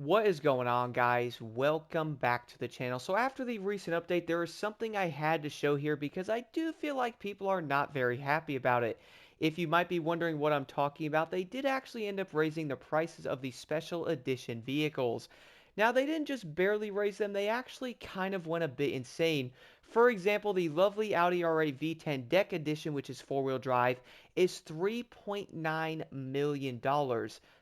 What is going on, guys? Welcome back to the channel. So after the recent update, there is something I had to show here because I do feel like people are not very happy about it. If you might be wondering what I'm talking about, they did actually end up raising the prices of the special edition vehicles. Now, they didn't just barely raise them, they actually kind of went a bit insane. For example, the lovely Audi R8 V10 Deck Edition, which is four-wheel drive, is $3.9 million.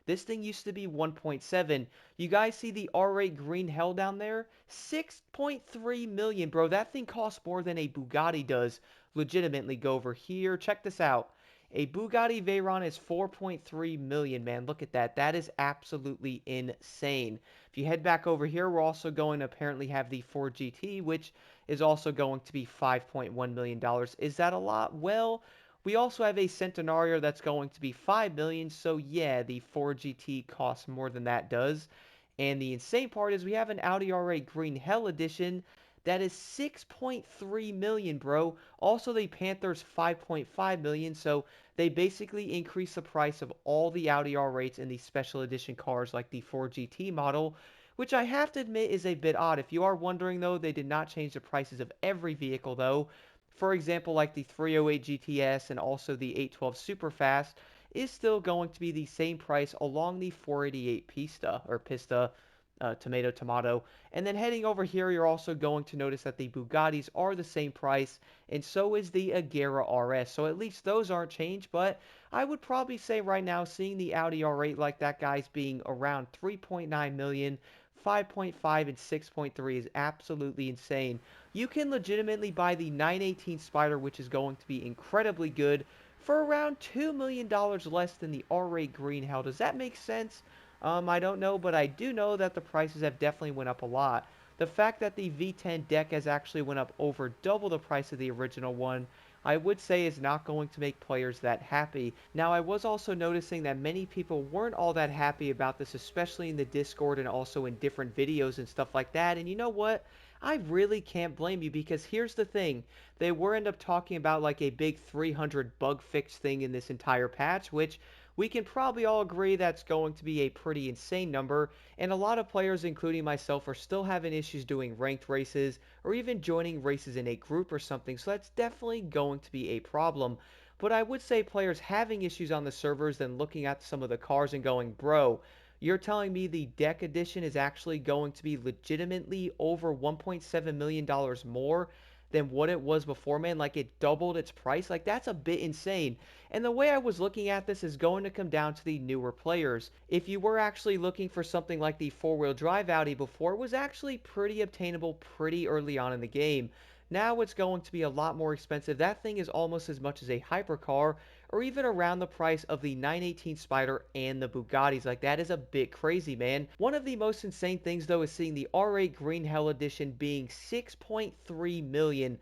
This thing used to be 1.7. You guys see the R8 green hell down there? 6.3 million, bro. That thing costs more than a Bugatti does. Legitimately, go over here. Check this out. A Bugatti Veyron is 4.3 million, man. Look at that. That is absolutely insane. If you head back over here, we're also going to apparently have the Ford GT, which is also going to be $5.1 million. Is that a lot? Well, we also have a Centenario that's going to be 5 million. So yeah, the Ford GT costs more than that does. And the insane part is we have an Audi R8 Green Hell Edition that is 6.3 million, bro. Also, the Panther's 5.5 million, so they basically increase the price of all the Audi R8s and the special edition cars like the 4GT model, which I have to admit is a bit odd. If you are wondering though, they did not change the prices of every vehicle though. For example, like the 308 GTS and also the 812 Superfast is still going to be the same price along the 488 Pista, tomato. And then heading over here, you're also going to notice that the Bugattis are the same price, and so is the Agera RS. So at least those aren't changed, but I would probably say right now, seeing the Audi R8 like that guy's being around 3.9 million, 5.5 and 6.3 is absolutely insane. You can legitimately buy the 918 Spider, which is going to be incredibly good, for around $2 million less than the R8 Green Hell. Does that make sense? I don't know, but I do know that the prices have definitely went up a lot. The fact that the V10 deck has actually went up over double the price of the original one, I would say is not going to make players that happy. Now, I was also noticing that many people weren't all that happy about this, especially in the Discord and also in different videos and stuff like that. And you know what? I really can't blame you because here's the thing. They were end up talking about like a big 300 bug fix thing in this entire patch, which we can probably all agree that's going to be a pretty insane number, and a lot of players, including myself, are still having issues doing ranked races or even joining races in a group or something, so that's definitely going to be a problem. But I would say players having issues on the servers, then looking at some of the cars and going, bro, you're telling me the deck edition is actually going to be legitimately over $1.7 million more than what it was before, man? Like it doubled its price? Like that's a bit insane. And the way I was looking at this is going to come down to the newer players. If you were actually looking for something like the four-wheel drive Audi before, it was actually pretty obtainable pretty early on in the game. Now it's going to be a lot more expensive. That thing is almost as much as a hypercar, or even around the price of the 918 Spider and the Bugattis. Like, that is a bit crazy, man. One of the most insane things, though, is seeing the R8 Green Hell Edition being 6.3 million.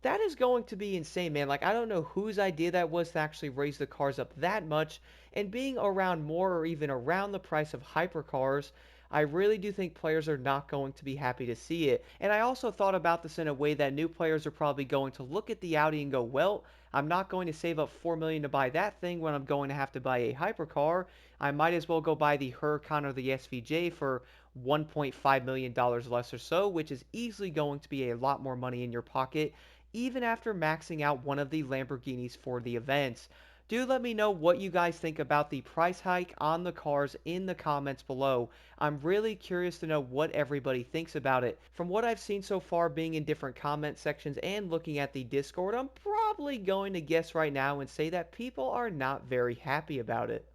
That is going to be insane, man. Like, I don't know whose idea that was to actually raise the cars up that much, and being around more or even around the price of hypercars, I really do think players are not going to be happy to see it. And I also thought about this in a way that new players are probably going to look at the Audi and go, well, I'm not going to save up 4 million to buy that thing when I'm going to have to buy a hypercar. I might as well go buy the Huracan or the SVJ for $1.5 million less or so, which is easily going to be a lot more money in your pocket, even after maxing out one of the Lamborghinis for the events. Do let me know what you guys think about the price hike on the cars in the comments below. I'm really curious to know what everybody thinks about it. From what I've seen so far being in different comment sections and looking at the Discord, I'm probably going to guess right now and say that people are not very happy about it.